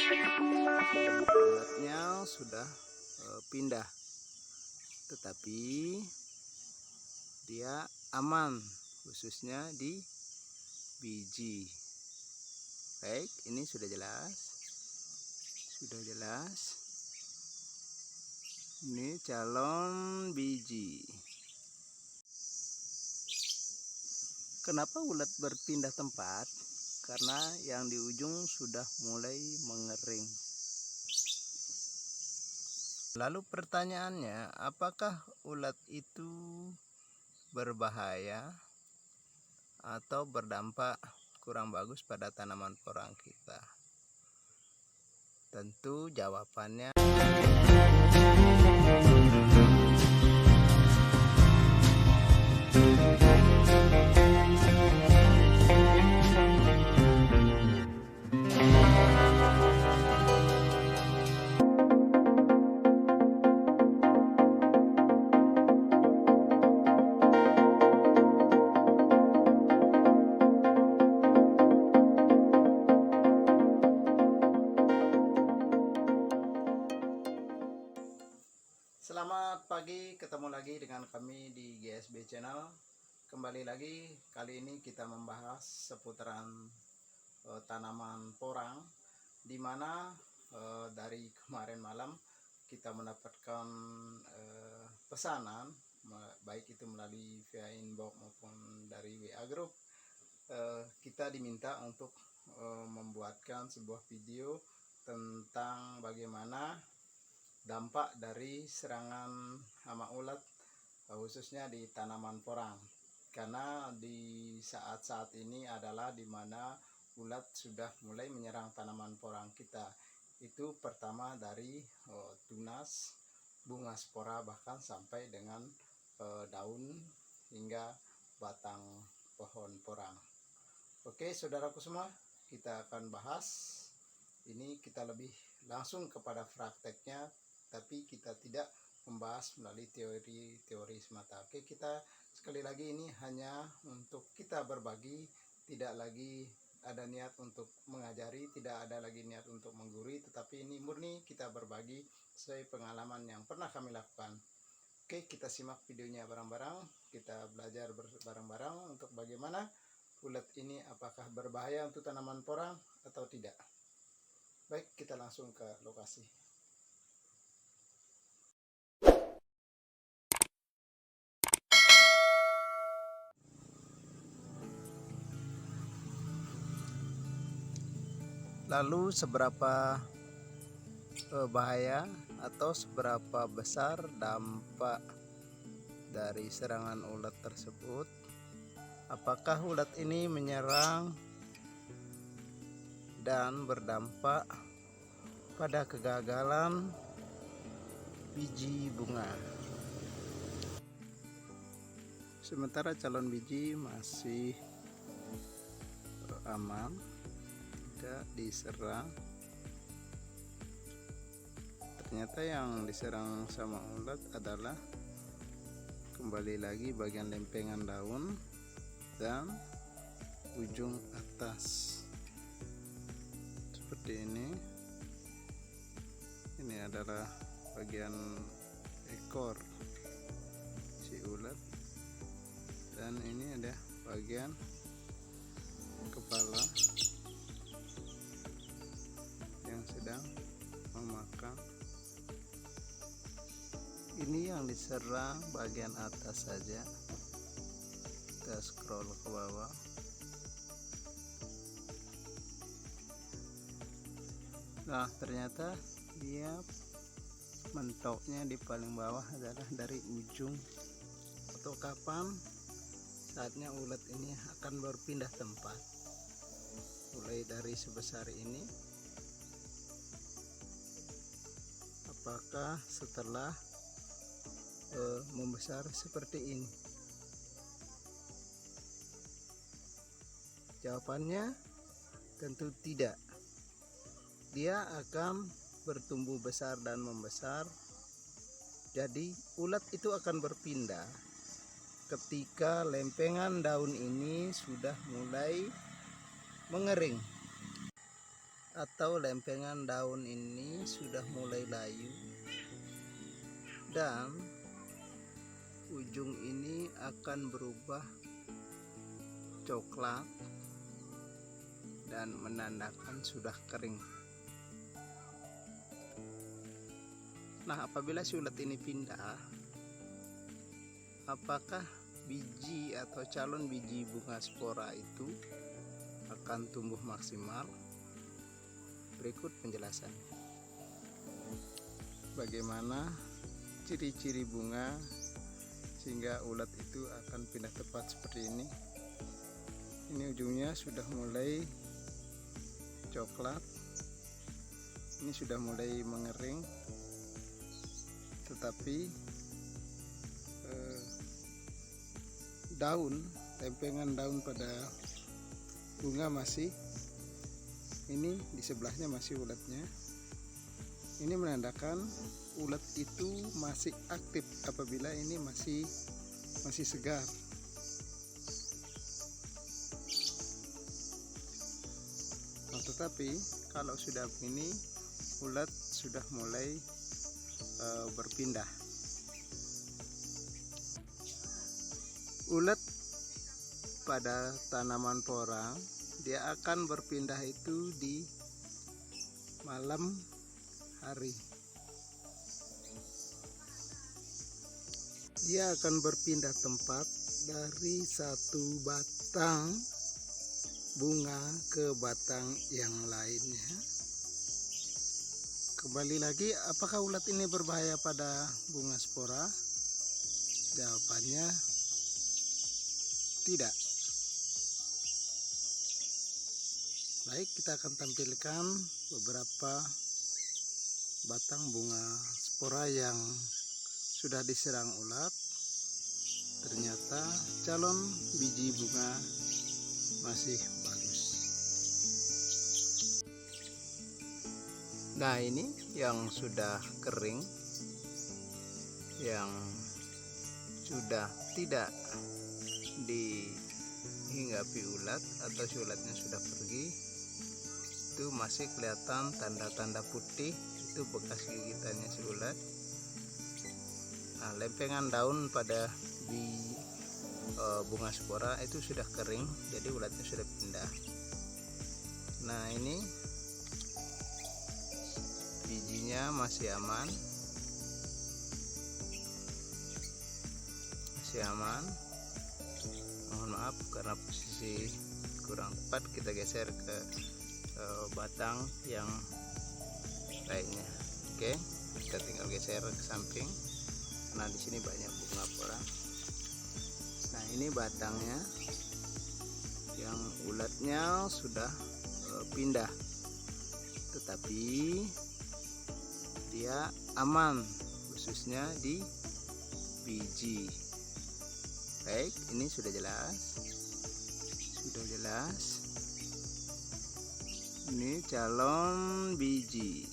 Ulatnya sudah pindah, tetapi dia aman, khususnya di biji. Baik, ini sudah jelas. Ini calon biji. Kenapa ulat berpindah tempat? Karena yang di ujung sudah mulai mengering. Lalu pertanyaannya, apakah ulat itu berbahaya atau berdampak kurang bagus pada tanaman porang kita? Tentu jawabannya Selamat pagi, ketemu lagi dengan kami di GSB Channel. Kembali lagi, kali ini kita membahas seputaran tanaman porang, di mana dari kemarin malam kita mendapatkan pesanan, baik itu melalui via inbox maupun dari WA Group. Kita diminta untuk membuatkan sebuah video tentang bagaimana dampak dari serangan hama ulat khususnya di tanaman porang, karena di saat-saat ini adalah dimana ulat sudah mulai menyerang tanaman porang kita. Itu pertama dari tunas, bunga spora, bahkan sampai dengan daun hingga batang pohon porang. Oke saudaraku semua, kita akan bahas ini, kita lebih langsung kepada prakteknya, tapi kita tidak membahas melalui teori semata. Oke, kita sekali lagi ini hanya untuk kita berbagi, tidak lagi ada niat untuk mengajari, tidak ada lagi niat untuk menggurui, tetapi ini murni kita berbagi sesuai pengalaman yang pernah kami lakukan. Oke, kita simak videonya bareng-bareng, kita belajar bareng-bareng untuk bagaimana ulat ini apakah berbahaya untuk tanaman porang atau tidak. Baik, kita langsung ke lokasi. Lalu seberapa bahaya atau seberapa besar dampak dari serangan ulat tersebut? Apakah ulat ini menyerang dan berdampak pada kegagalan biji bunga? Sementara calon biji masih aman, tidak diserang. Ternyata yang diserang sama ulat adalah kembali lagi bagian lempengan daun dan ujung atas seperti ini. Ini adalah bagian ekor si ulat, dan ini ada bagian kepala yang sedang memakan. Ini yang diserang bagian atas saja. Kita scroll ke bawah. Nah, ternyata dia mentoknya di paling bawah adalah dari ujung. Atau kapan saatnya ulat ini akan berpindah tempat? Mulai dari sebesar ini, apakah setelah membesar seperti ini? Jawabannya tentu tidak. Dia akan bertumbuh besar dan membesar. Jadi ulat itu akan berpindah ketika lempengan daun ini sudah mulai mengering. atau lempengan daun ini sudah mulai layu dan ujung ini akan berubah coklat dan menandakan sudah kering. Nah, apabila si ulat ini pindah, apakah biji atau calon biji bunga spora itu akan tumbuh maksimal? Berikut penjelasannya. Bagaimana ciri-ciri bunga sehingga ulat itu akan pindah tepat seperti ini. Ini ujungnya sudah mulai coklat, ini sudah mulai mengering, tetapi lempengan daun pada bunga masih, ini di sebelahnya masih ulatnya. Ini menandakan ulat itu masih aktif apabila ini masih segar. Nah, tetapi kalau sudah begini, ulat sudah mulai berpindah. Ulat pada tanaman porang dia akan berpindah itu di malam hari. Dia akan berpindah tempat dari satu batang bunga ke batang yang lainnya. Kembali lagi, apakah ulat ini berbahaya pada bunga spora? Jawabannya tidak. Baik, kita akan tampilkan beberapa batang bunga spora yang sudah diserang ulat. Ternyata calon biji bunga masih bagus. Nah, ini yang sudah kering, yang sudah tidak dihinggapi ulat atau si ulatnya sudah pergi, itu masih kelihatan tanda-tanda putih, itu bekas gigitannya si ulat. Nah, lempengan daun pada bunga spora itu sudah kering, jadi ulatnya sudah pindah. Nah, ini bijinya masih aman, mohon maaf karena posisi kurang tepat, kita geser ke batang yang lainnya. Oke, kita tinggal geser ke samping. Nah, di sini banyak bunga porang. Nah, ini batangnya yang ulatnya sudah pindah, tetapi dia aman, khususnya di biji. Baik, ini sudah jelas. Ini calon biji.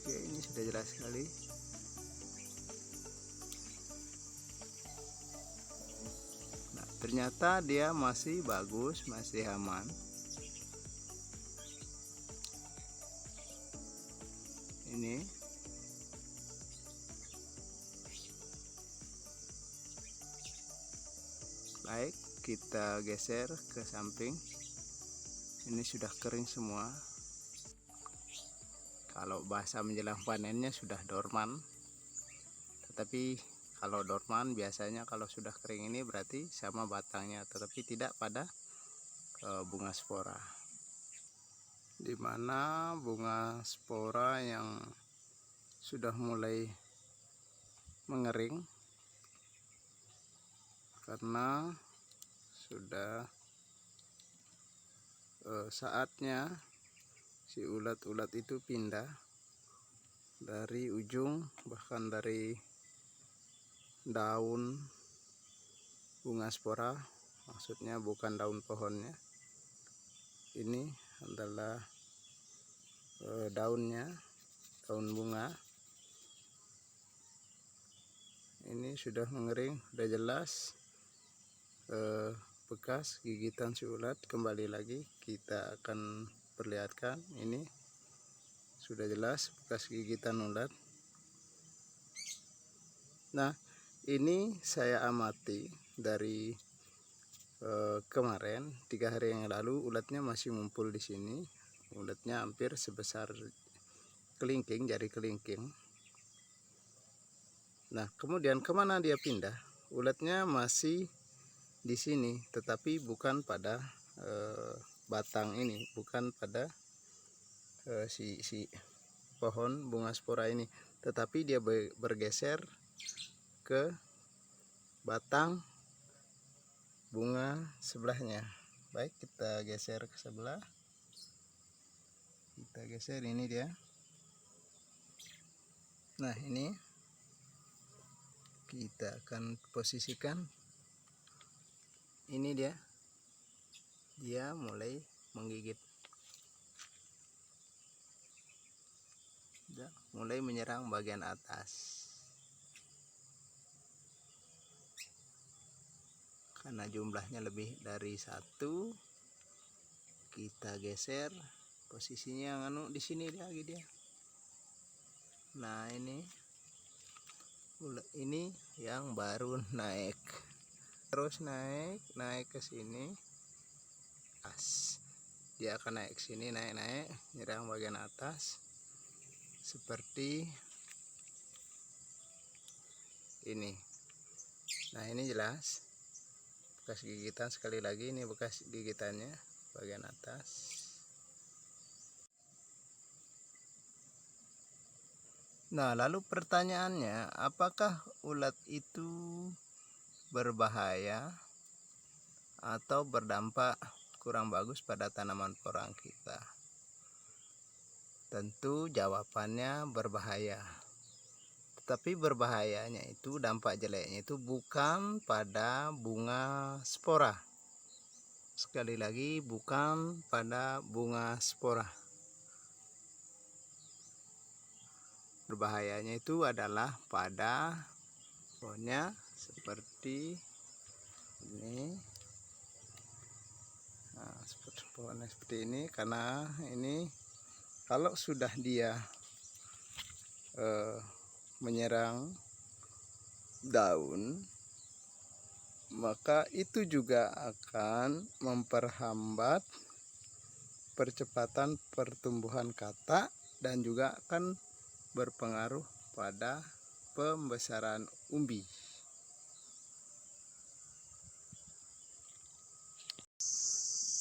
Oke, ini sudah jelas sekali. Nah, ternyata dia masih bagus, masih aman. Ini baik, kita geser ke samping. Ini sudah kering semua. Kalau bahasa menjelang panennya sudah dorman, tetapi kalau dorman biasanya kalau sudah kering ini berarti sama batangnya, tetapi tidak pada bunga spora. Dimana bunga spora yang sudah mulai mengering karena sudah saatnya si ulat-ulat itu pindah dari ujung, bahkan dari daun bunga spora, maksudnya bukan daun pohonnya. Ini adalah daunnya, daun bunga. Ini sudah mengering, sudah jelas bekas gigitan si ulat. Kembali lagi kita akan perlihatkan, ini sudah jelas bekas gigitan ulat. Nah, ini saya amati dari kemarin 3 hari yang lalu, ulatnya masih ngumpul di sini. Ulatnya hampir sebesar kelingking, jari kelingking. Nah, kemudian kemana dia pindah? Ulatnya masih di sini, tetapi bukan pada batang ini, bukan pada si pohon bunga spora ini, tetapi dia bergeser ke batang bunga sebelahnya. Baik, kita geser ke sebelah. Kita geser, ini dia. Nah, ini kita akan posisikan. Ini dia mulai menggigit, mulai menyerang bagian atas. Karena jumlahnya lebih dari 1, kita geser posisinya di sini lagi dia. Nah, ini yang baru naik, terus naik ke sini. Dia akan naik sini, naik nyerang bagian atas seperti ini. Nah, ini jelas bekas gigitan. Sekali lagi, ini bekas gigitannya bagian atas. Nah, lalu pertanyaannya, apakah ulat itu berbahaya atau berdampak kurang bagus pada tanaman porang kita? Tentu jawabannya berbahaya. Tetapi berbahayanya itu, dampak jeleknya itu bukan pada bunga spora. Sekali lagi, bukan pada bunga spora. Berbahayanya itu adalah pada pohonnya seperti ini. Nah, seperti pohonnya seperti ini, karena ini kalau sudah dia menyerang daun, maka itu juga akan memperhambat percepatan pertumbuhan katak dan juga akan berpengaruh pada pembesaran umbi.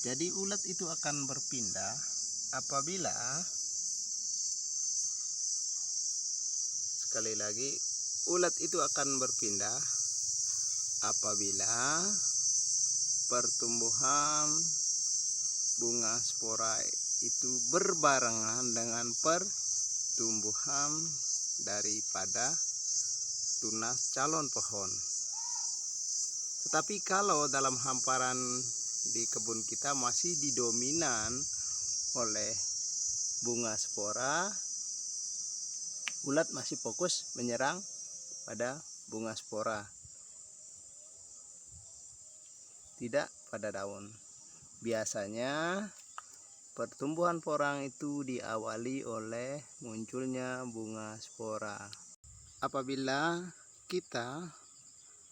Jadi ulat itu akan berpindah apabila, sekali lagi, ulat itu akan berpindah apabila pertumbuhan bunga spora itu berbarengan dengan pertumbuhan daripada tunas calon pohon. Tetapi kalau dalam hamparan di kebun kita masih didominan oleh bunga spora, ulat masih fokus menyerang pada bunga spora, tidak pada daun. Biasanya pertumbuhan porang itu diawali oleh munculnya bunga spora. Apabila kita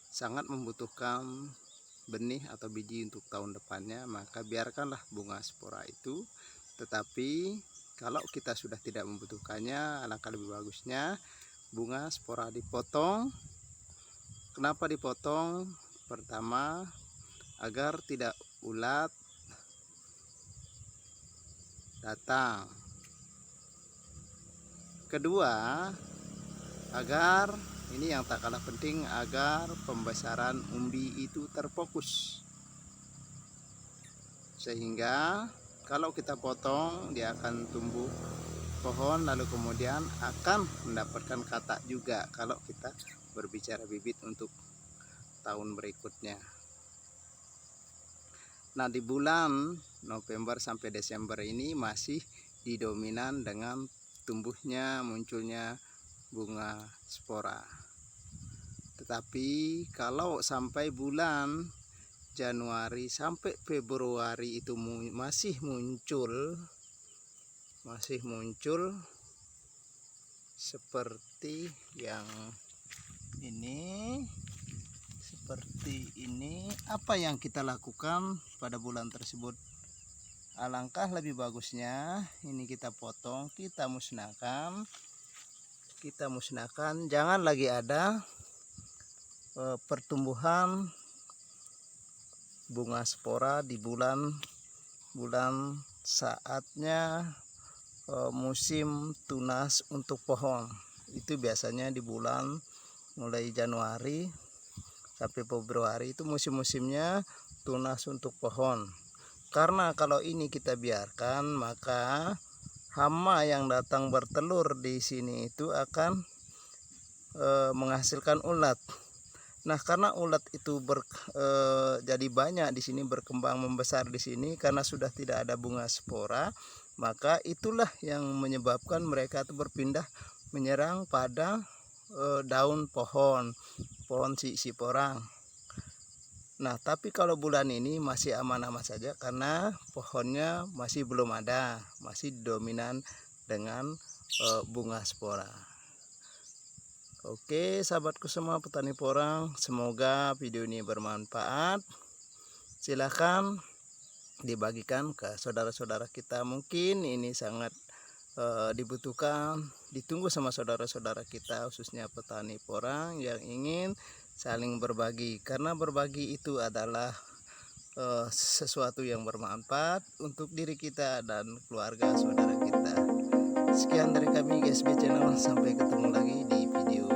sangat membutuhkan benih atau biji untuk tahun depannya, maka biarkanlah bunga spora itu. Tetapi kalau kita sudah tidak membutuhkannya, alangkah lebih bagusnya bunga spora dipotong. Kenapa dipotong? Pertama, agar tidak ulat datang. Kedua, agar, ini yang tak kalah penting, agar pembesaran umbi itu terfokus. Sehingga kalau kita potong, dia akan tumbuh pohon, lalu kemudian akan mendapatkan katak juga kalau kita berbicara bibit untuk tahun berikutnya. Nah, di bulan November sampai Desember ini masih didominan dengan tumbuhnya, munculnya bunga spora. Tetapi kalau sampai bulan Januari sampai Februari itu masih muncul seperti yang ini. Seperti ini. Apa yang kita lakukan pada bulan tersebut? Alangkah lebih bagusnya ini kita potong, kita musnahkan. Jangan lagi ada pertumbuhan bunga spora di bulan saatnya musim tunas untuk pohon. Itu biasanya di bulan mulai Januari sampai Februari itu musim-musimnya tunas untuk pohon. Karena kalau ini kita biarkan, maka hama yang datang bertelur di sini itu akan menghasilkan ulat. Nah, karena ulat itu jadi banyak di sini, berkembang membesar di sini karena sudah tidak ada bunga spora, maka itulah yang menyebabkan mereka itu berpindah menyerang pada daun pohon si porang. Nah, tapi kalau bulan ini masih aman-aman saja karena pohonnya masih belum ada, masih dominan dengan bunga spora. Oke, sahabatku semua petani porang, semoga video ini bermanfaat. Silahkan dibagikan ke saudara-saudara kita, mungkin ini sangat dibutuhkan, ditunggu sama saudara-saudara kita, khususnya petani porang yang ingin saling berbagi, karena berbagi itu adalah sesuatu yang bermanfaat untuk diri kita dan keluarga saudara kita. Sekian dari kami GSB Channel, sampai ketemu lagi di video